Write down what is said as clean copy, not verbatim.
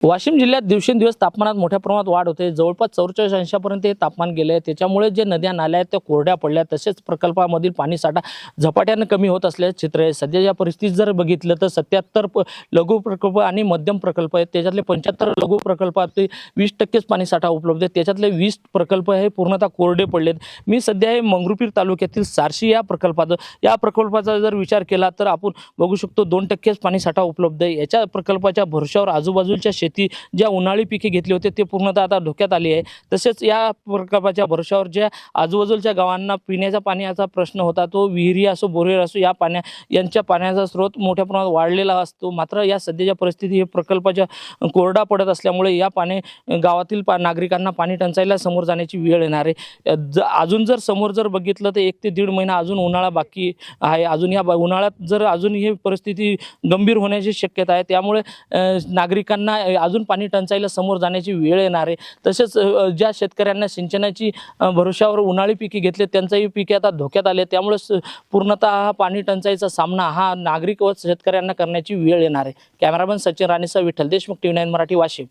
वाशिम जिल्ह्यात दिवसेंदिवस तापमानात मोठ्या प्रमाणात वाढ होते। जवळपास 44 अंशापर्यंत हे तापमान गेले आहे। त्याच्यामुळे जे नद्या नाल्या आहेत त्या कोरड्या पडल्या, तसेच प्रकल्पामधील पाणीसाठा झपाट्याने कमी होत असल्याचे चित्र आहे। सध्या या परिस्थितीत जर बघितलं तर 77 लघु प्रकल्प आणि मध्यम प्रकल्प आहेत। त्याच्यातले 75 लघु प्रकल्पात 20% पाणीसाठा उपलब्ध आहे। त्याच्यातले 20 प्रकल्प हे पूर्णतः कोरडे पडलेत। मी सध्या हे मंगरुळपीर तालुक्यातील सारशी या प्रकल्पाचा जर विचार केला तर आपण बघू शकतो 2% पाणीसाठा उपलब्ध आहे। याच्या प्रकल्पाच्या भरवशावर आजूबाजूच्या ज्या उन्हाळी पिके घेतली होती ते पूर्णतः आता धोक्यात आली आहे। तसेच या प्रकल्पाच्या भरवशावर ज्या आजूबाजूच्या गावांना पिण्याच्या पाण्याचा प्रश्न होता, तो विहिरी असो बोरवेल असो यांच्या पाण्याचा स्रोत मोठ्या प्रमाणात वाढलेला असतो। मात्र या सध्याच्या परिस्थितीत हे प्रकल्पाच्या कोरडा पडत असल्यामुळे या गावातील नागरिकांना पाणी टंचाईला समोर जाण्याची वेळ येणार आहे। अजून जर समोर जर बघितलं तर 1 ते 1.5 महिना अजून उन्हाळा बाकी आहे। अजून या उन्हाळ्यात जर अजून ही परिस्थिती गंभीर होण्याची शक्यता आहे। त्यामुळे नागरिकांना अजून पाणी टंचाईला समोर जाण्याची वेळ येणार आहे। तसेच ज्या शेतकऱ्यांना सिंचनाची भरवशावर उन्हाळी पिके घेतले त्यांचाही पिके आता धोक्यात आले। त्यामुळे पूर्णतः हा पाणी टंचाईचा सामना हा नागरिक व शेतकऱ्यांना करण्याची वेळ येणार आहे। कॅमेरामन सचिन राणेसह विठ्ठल देशमुख, TV9 मराठी, वाशिम।